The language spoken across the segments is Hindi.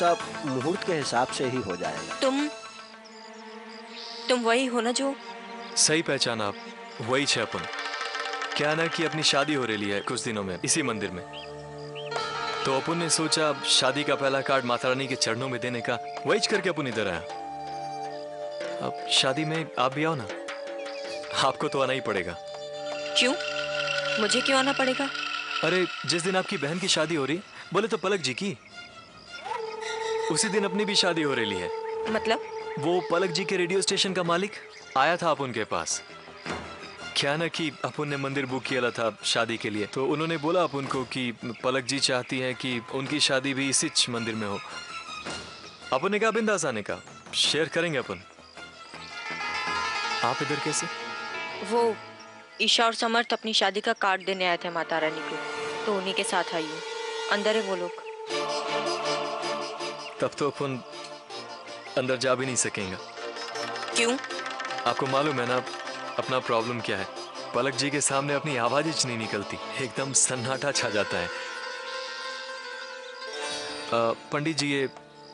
सब मुहूर्त के हिसाब से ही हो जाएगा। तुम वही हो ना जो? सही पहचाना आप, वही छे अपन। क्या ना कि अपनी शादी हो रही है कुछ दिनों में इसी मंदिर में, तो अपन ने सोचा अब शादी का पहला कार्ड माता रानी के चरणों में देने का, वही करके अपन इधर आया। अब शादी में आप भी आओ ना, आपको तो आना ही पड़ेगा। क्यों? मुझे क्यों आना पड़ेगा? अरे जिस दिन आपकी बहन की शादी हो रही, बोले तो पलक जी की, उसी दिन अपनी भी शादी हो रही है। मतलब? वो पलक जी के रेडियो स्टेशन का मालिक आया था अपन के पास। क्या ना कि अपन ने मंदिर बुक किया था शादी के लिए, तो उन्होंने बोला अपन को कि पलक जी चाहती हैं कि उनकी शादी भी इसी मंदिर में हो। अपन ने कहा बिंदास आने का, शेयर करेंगे अपन। आप इधर कैसे? वो ईशा और समर्थ अपनी शादी का कार्ड देने आए थे माता रानी को, तो उन्हीं के साथ आई हूँ। अंदर है वो लोग। तब तो अपन अंदर जा भी नहीं सकेंगे। क्यों? आपको मालूम है ना अपना प्रॉब्लम क्या है? पलक जी के सामने अपनी आवाज ही नहीं निकलती, एकदम सन्नाटा छा जाता है। पंडित जी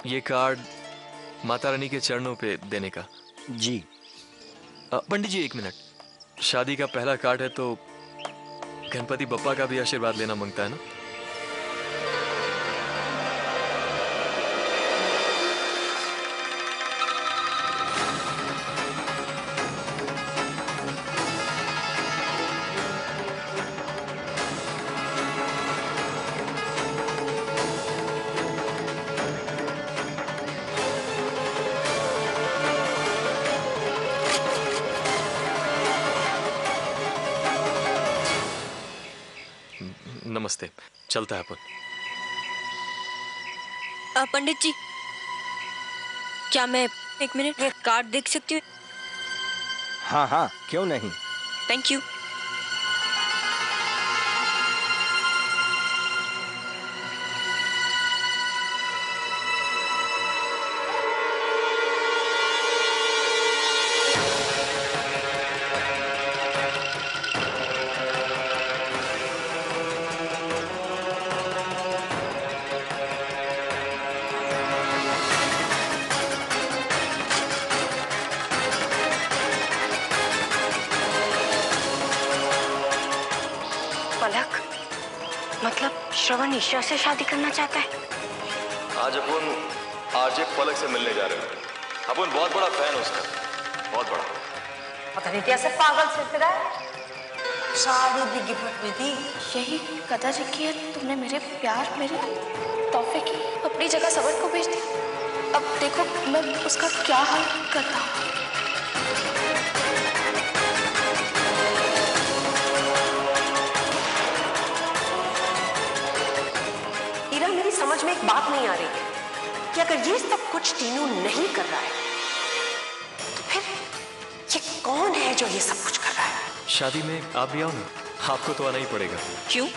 ये कार्ड माता रानी के चरणों पे देने का। जी। पंडित जी एक मिनट, शादी का पहला कार्ड है तो गणपति बप्पा का भी आशीर्वाद लेना मांगता है ना? नमस्ते, चलता है अपन। पंडित जी, क्या मैं एक मिनट ये कार्ड देख सकती हूँ? हाँ हाँ, क्यों नहीं। Thank you. पलक, मतलब श्रवण ईशा से शादी करना चाहता है? आज अपन आरजे पलक से मिलने जा रहे हैं। अपन बहुत बड़ा फैन है उसका, बहुत बड़ा। पता नहीं कैसे पागल से रहा है। सारी दी गिफ्ट में दी। यही कदा जी की है, तुमने मेरे प्यार, मेरे तोहफे की अपनी जगह समर्थ को भेज दिया। अब देखो मैं उसका क्या हाल करता हूँ। समझ में एक बात नहीं आ रही है कि अगर ये सब कुछ तीनों नहीं कर रहा है तो फिर ये कौन है जो ये सब कुछ कर रहा है? शादी में आप भी आओ ना, आपको तो आना ही पड़ेगा। क्यों?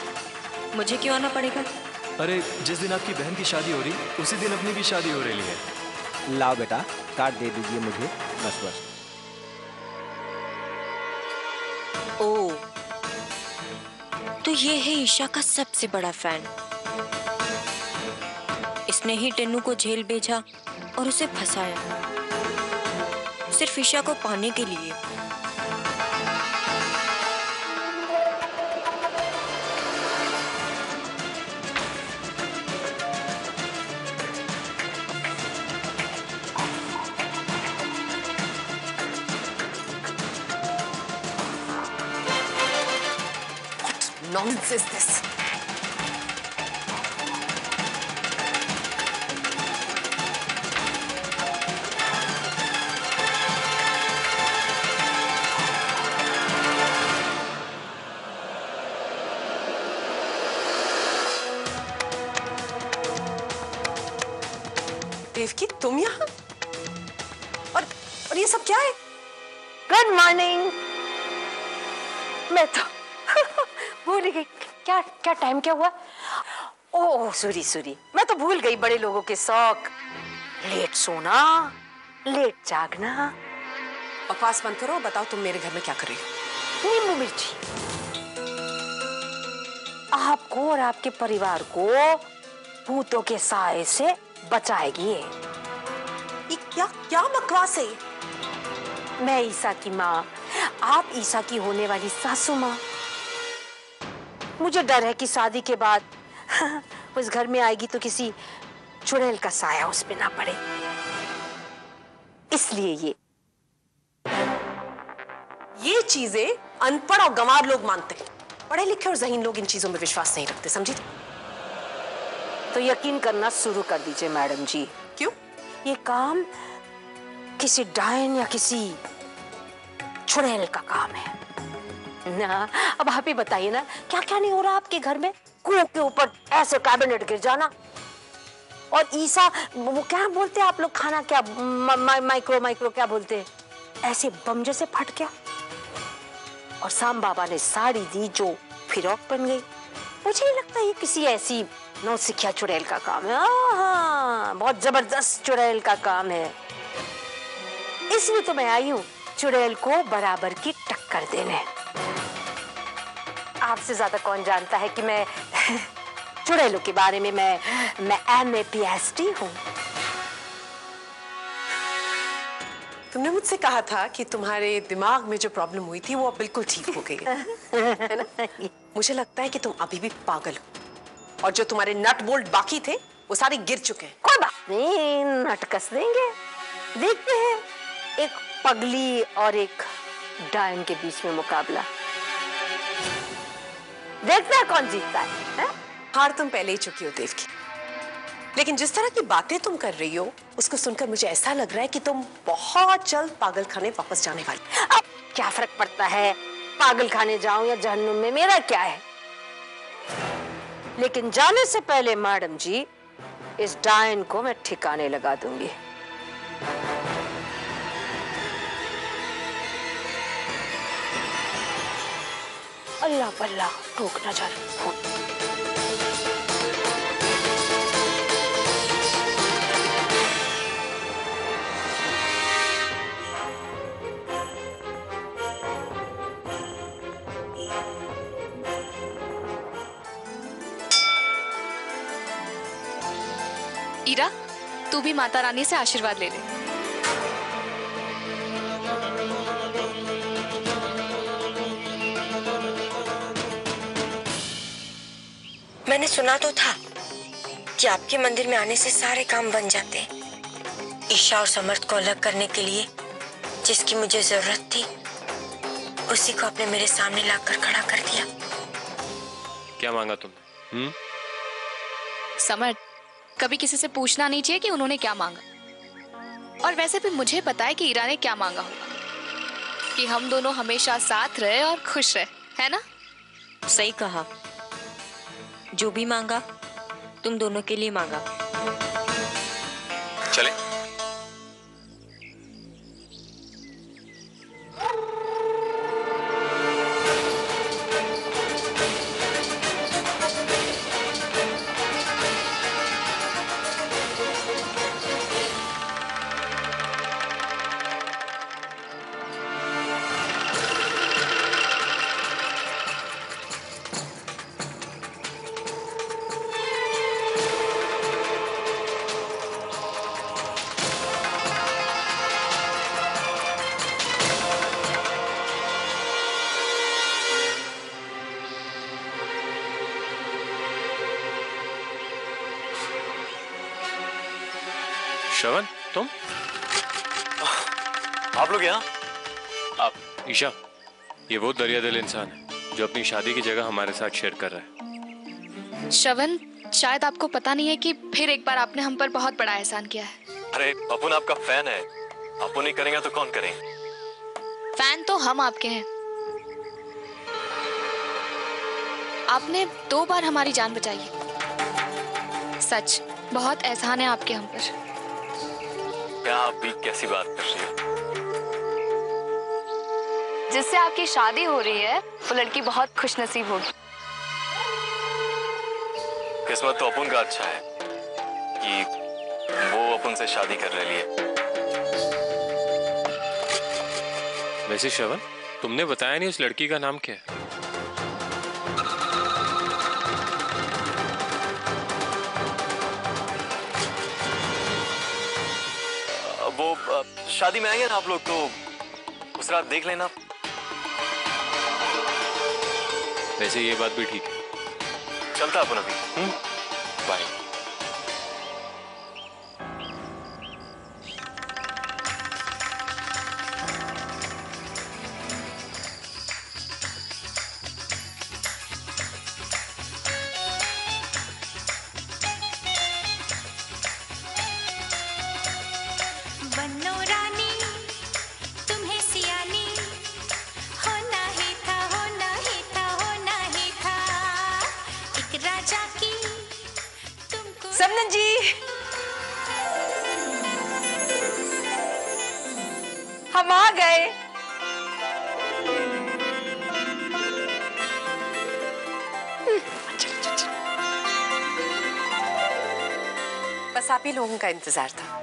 मुझे क्यों आना पड़ेगा? अरे जिस दिन आपकी बहन की शादी हो रही, उसी दिन अपनी भी शादी हो रही है। लाओ बेटा, कार्ड दे दीजिए मुझे। बस बस। ओ, तो ये है ईशा का सबसे बड़ा फैन। इसने ही टेन्नू को जेल भेजा और उसे फंसाया, सिर्फ ईशा को पाने के लिए। What nonsense is this? Devaki, तुम यहाँ? और ये सब क्या है? Good morning. मैं तो भूल गई। क्या क्या टाइम क्या हुआ? ओह सॉरी सॉरी, मैं तो भूल गई बड़े लोगों के शौक। लेट सोना, लेट जागना। बकवास बंद करो, बताओ तुम मेरे घर में क्या कर रही हो? नींबू मिर्ची। आपको और आपके परिवार को भूतों के साए से बचाएगी ये क्या क्या बकवास है? मैं ईसा की माँ, आप ईसा की होने वाली सासू माँ। मुझे डर है कि शादी के बाद उस घर में आएगी तो किसी चुड़ैल का साया उस पे ना पड़े, इसलिए ये चीजें अनपढ़ और गंवार लोग मानते हैं। पढ़े लिखे और ज़हीन लोग इन चीजों में विश्वास नहीं रखते, समझी? तो यकीन करना शुरू कर दीजिए मैडम जी। क्यों? ये काम किसी डायन या किसी चुड़ैल का काम है ना। अब आप ही बताइए ना, क्या क्या नहीं हो रहा आपके घर में? कुओं के ऊपर ऐसे कैबिनेट गिर जाना, और ईसा वो क्या बोलते हैं आप लोग, खाना क्या माइक्रो क्या बोलते हैं, ऐसे बम जैसे फट गया, और साम बाबा ने साड़ी दी जो फिरौक बन गई। मुझे नहीं लगता ये किसी ऐसी नौसिखिया चुड़ैल का काम है। हाँ, बहुत जबरदस्त चुड़ैल का काम है। इसलिए तो मैं आई हूँ चुड़ैल को बराबर की टक्कर देने। आपसे ज्यादा कौन जानता है कि मैं चुड़ैलों के बारे में मैं MA PhD हूँ। तुमने मुझसे कहा था कि तुम्हारे दिमाग में जो प्रॉब्लम हुई थी वो अब बिल्कुल ठीक हो गई है ना? मुझे लगता है कि तुम अभी भी पागल हो, और जो तुम्हारे नट बोल्ट बाकी थे वो सारे गिर चुके हैं। कोई बात नहीं, नट कस देंगे। देखते हैं एक पगली और एक डायन के बीच में मुकाबला, देखते हैं कौन जीतता है? हार तुम पहले ही चुकी हो देवकी, लेकिन जिस तरह की बातें तुम कर रही हो उसको सुनकर मुझे ऐसा लग रहा है कि तुम बहुत जल्द पागल खाने वापस जाने वाली। अब क्या फर्क पड़ता है, पागल खाने जाऊं या जहन्नुम में, मेरा क्या है? लेकिन जाने से पहले मैडम जी, इस डायन को मैं ठिकाने लगा दूंगी। अल्लाह बल्ला, टोक न जाए। ईरा, तू भी माता रानी से आशीर्वाद ले ले। मैंने सुना तो था कि आपके मंदिर में आने से सारे काम बन जाते हैं। ईशा और समर्थ को अलग करने के लिए जिसकी मुझे जरूरत थी, उसी को आपने मेरे सामने लाकर खड़ा कर दिया। क्या मांगा तुमने? समर्थ, कभी किसी से पूछना नहीं चाहिए कि उन्होंने क्या मांगा। और वैसे भी मुझे पता है कि ईरा ने क्या मांगा होगा, कि हम दोनों हमेशा साथ रहे और खुश रहे, है ना? सही कहा, जो भी मांगा तुम दोनों के लिए मांगा। चले। श्रवण, तुम? आप लोग यहाँ? आप ईशा, ये वो दरिया दिल इंसान है जो अपनी शादी की जगह हमारे साथ शेयर कर रहा है। श्रवण, शायद आपको पता नहीं है कि फिर एक बार आपने हम पर बहुत बड़ा एहसान किया है। अरे अपुन आपका फैन है, अपुन नहीं करेंगे तो कौन करेंगे? फैन तो हम आपके हैं। आपने 2 बार हमारी जान बचाई है। सच, बहुत एहसान है आपके हम पर। क्या आप भी कैसी बात कर रही हो? जिससे आपकी शादी हो रही है वो लड़की बहुत खुशनसीब होगी। किस्मत तो अपुन का अच्छा है कि वो अपुन से शादी कर रही है। वैसे श्रवण, तुमने बताया नहीं उस लड़की का नाम क्या है? शादी में आएंगे ना आप लोग तो उस रात देख लेना। वैसे ये बात भी ठीक है। चलता अपन अभी। बाय। बन्नो रानी तुम्हें सियानी होना ही था, होना ही था, होना ही था। एक राजा की तुमको समनन जी, हम आ गए। बस आप ही लोगों का इंतजार था।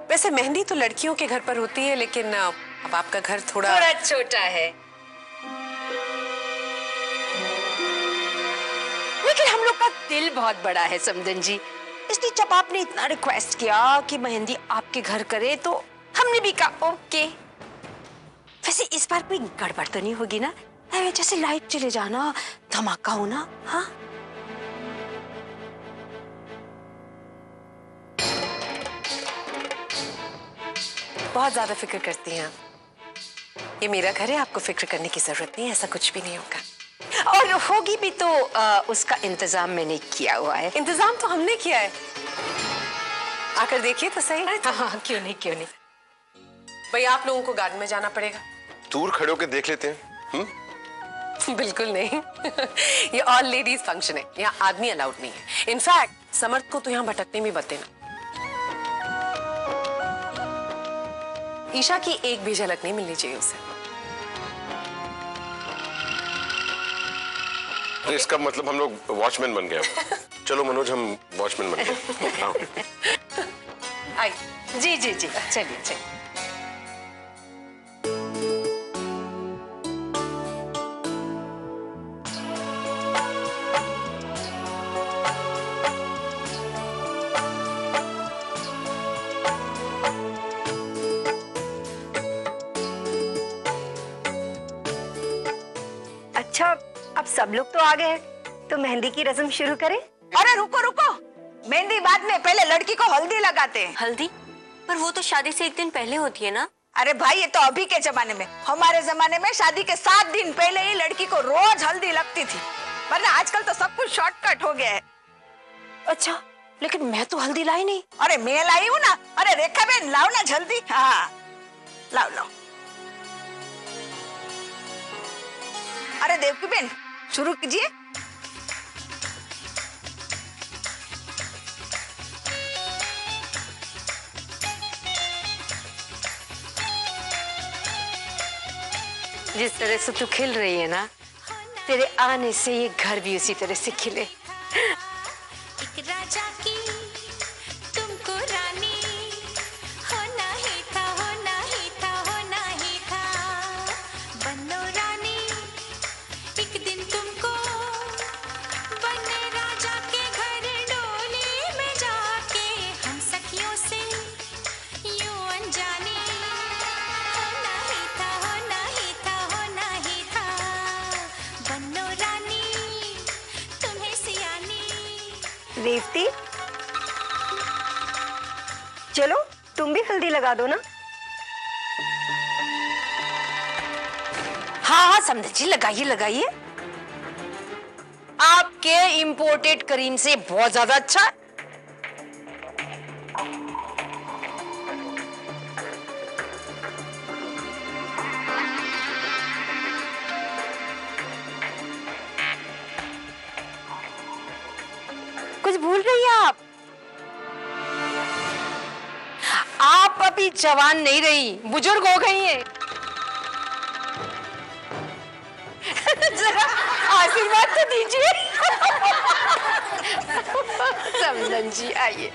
वैसे मेहंदी तो लड़कियों के घर पर होती है, लेकिन अब आपका घर थोड़ा छोटा है, लेकिन हम लोग का दिल बहुत बड़ा है समदन जी। इसलिए जब आपने इतना रिक्वेस्ट किया कि मेहंदी आपके घर करे तो हमने भी कहा ओके। वैसे इस बार कोई गड़बड़ तो नहीं होगी ना? जैसे लाइट चले जाना, धमाका होना। हाँ, बहुत ज्यादा फिक्र करती हैं आप। ये मेरा घर है, आपको फिक्र करने की जरूरत नहीं है, ऐसा कुछ भी नहीं होगा। और होगी भी तो उसका इंतजाम मैंने किया हुआ है। इंतजाम तो हमने किया है, आकर देखिए तो सही। हाँ, क्यों नहीं, क्यों नहीं। भाई आप लोगों को गार्डन में जाना पड़ेगा। दूर खड़े होकर देख लेते हैं। बिल्कुल नहीं। ये ऑल लेडीज फंक्शन है, यहाँ आदमी अलाउड नहीं है। इनफैक्ट समर्थ को तो यहाँ भटकने में मत देना। ईशा की एक भी झलक नहीं मिलनी चाहिए उसे। तो इसका मतलब हम लोग वॉचमैन बन गए। चलो मनोज, हम वॉचमैन बन गए। आओ। आई। जी जी जी, चलिए चलिए। अच्छा, अब सब लोग तो आ गए, तो मेहंदी की रस्म शुरू करें? अरे रुको रुको, मेहंदी बाद में, पहले लड़की को हल्दी लगाते हैं। हल्दी? पर वो तो शादी से एक दिन पहले होती है ना? अरे भाई, ये तो अभी के जमाने में, हमारे जमाने में शादी के 7 दिन पहले ही लड़की को रोज हल्दी लगती थी, वरना आजकल तो सब कुछ शॉर्टकट हो गया है। अच्छा, लेकिन मैं तो हल्दी लाई नहीं। अरे मैं लाई हूँ ना। अरे रेखा बहन, लाओ ना जल्दी। हाँ, लाओ लाओ। अरे देवकी बहन, शुरू कीजिए। जिस तरह से तू खिल रही है ना, तेरे आने से ये घर भी उसी तरह से खिले। एक राजा की तुमको रानी होना ही था, होना ही था, होना ही था। बन्नो रानी एक दिन तुमको बने राजा के घर डोली में जाके हम सखियों से यूं अनजाने होना ही था, होना ही था, होना ही था। बन्नो रानी तुम्हें सियानी। रेवती, चलो तुम भी हल्दी लगा दो ना। हाँ हाँ समझ जी, लगाइए लगाइए। आपके इंपोर्टेड क्रीम से बहुत ज्यादा अच्छा है। कुछ भूल रही हैं आप? आप अभी जवान नहीं रही, बुजुर्ग हो गई हैं। जरा आशीर्वाद तो दीजिए। समझन जी, आइए।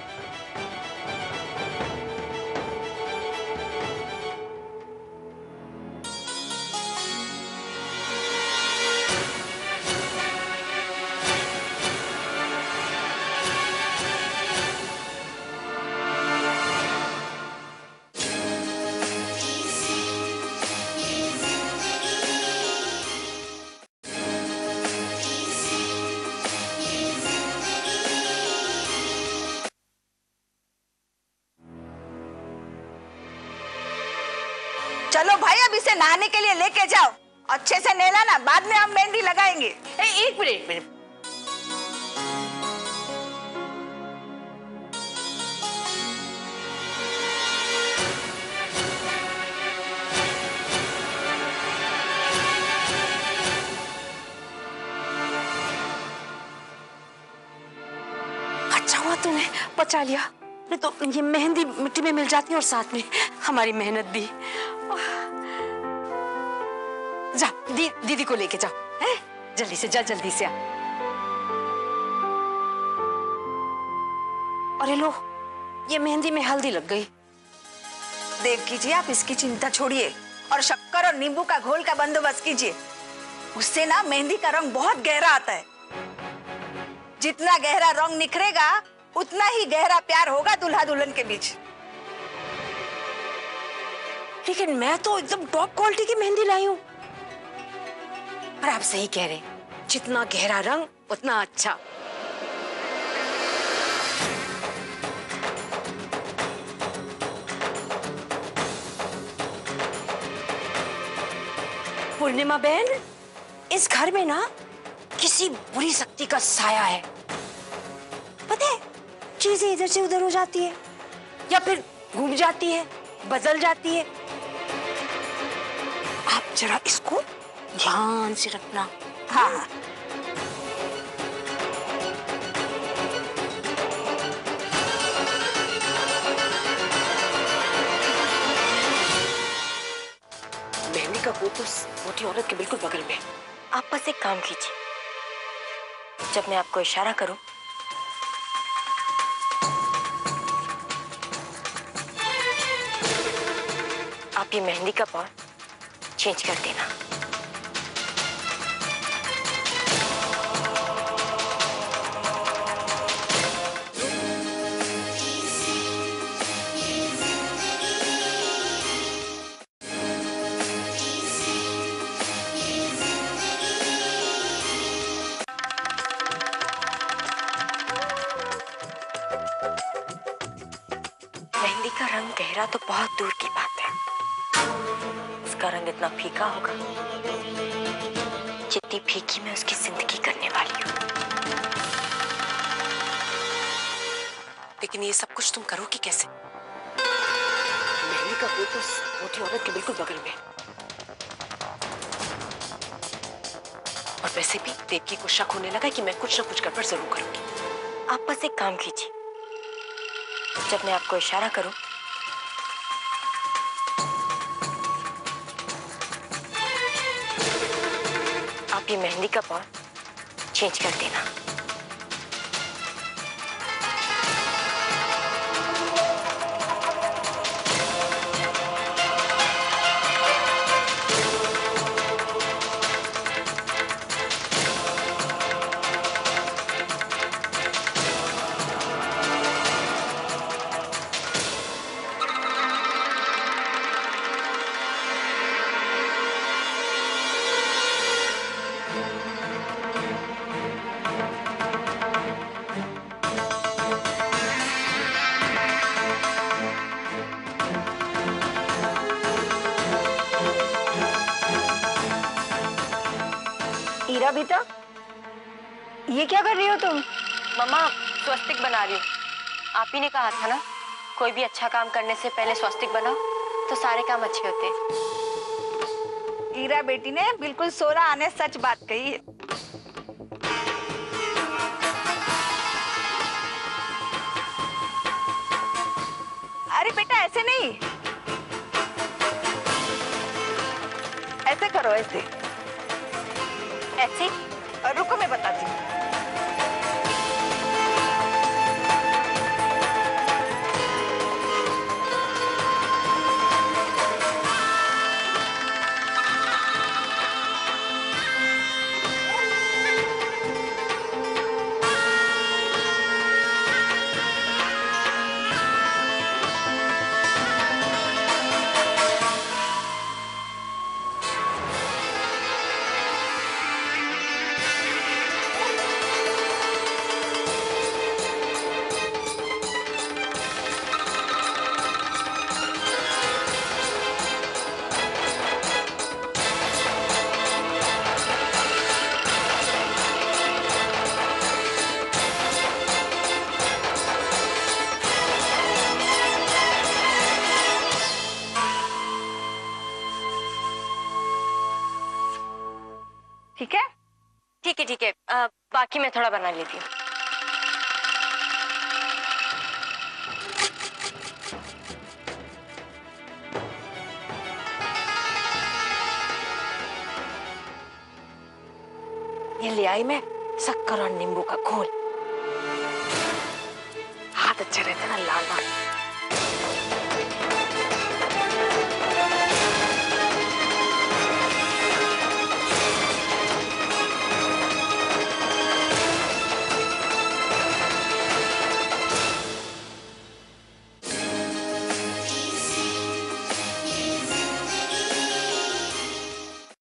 उसे नहाने के लिए लेके जाओ, अच्छे से नहलाना, बाद में हम मेहंदी लगाएंगे। एक मिनट। अच्छा हुआ तूने बचा लिया, नहीं तो ये मेहंदी मिट्टी में मिल जाती और साथ में हमारी मेहनत भी। जा दीदी को लेके जा, हैं? जल्दी से जा, जल्दी से आ। अरे लो, ये मेहंदी में हल्दी लग गई। देवकी जी, आप इसकी चिंता छोड़िए और शक्कर और नींबू का घोल का बंदोबस्त कीजिए। उससे ना मेहंदी का रंग बहुत गहरा आता है। जितना गहरा रंग निखरेगा उतना ही गहरा प्यार होगा दूल्हा दुल्हन के बीच। लेकिन मैं तो एकदम टॉप क्वालिटी की मेहंदी लाई हूँ। पर आप सही कह रहे, जितना गहरा रंग उतना अच्छा। पूर्णिमा बहन, इस घर में ना किसी बुरी शक्ति का साया है। पता है, चीजें इधर से उधर हो जाती है या फिर घूम जाती है, बदल जाती है। आप जरा इसको ध्यान से रखना। हाँ। मेहंदी का वो तो मोटी औरत के बिल्कुल बगल में। आप बस एक काम कीजिए, जब मैं आपको इशारा करूं आप ये मेहंदी का पाउडर चेंज कर देना। मेहंदी का रंग गहरा तो बहुत दूर की बात है, इसका रंग इतना फीका होगा जितनी फीकी मैं उसकी जिंदगी करने वाली हूँ। लेकिन ये सब कुछ तुम करोगी कैसे? मेहंदी का वो तो मोटी औरत के बिल्कुल बगल में। और वैसे भी देवकी को शक होने लगा कि मैं कुछ ना कुछ गड़बड़ जरूर करूंगी। आप बस एक काम कीजिए, जब मैं आपको इशारा करूं आप ये मेहंदी का पाउडर चेंज कर देना। ईरा बेटा, ये क्या कर रही हो तुम? मम्मा, स्वस्तिक बना रही हूँ। आप ही ने कहा था ना, कोई भी अच्छा काम करने से पहले स्वस्तिक बनाओ तो सारे काम अच्छे होते हैं। ईरा बेटी ने बिल्कुल 16 आने सच बात कही है। अरे बेटा, ऐसे नहीं, ऐसे करो, ऐसे ऐसे। रुको, मैं बताती हूँ। ठीक है? ठीक है ठीक है, बाकी मैं थोड़ा बना लेती हूँ। ये ले आई मैं शक्कर और नींबू का घोल। हाथ अच्छे रहते ना लाल लाल।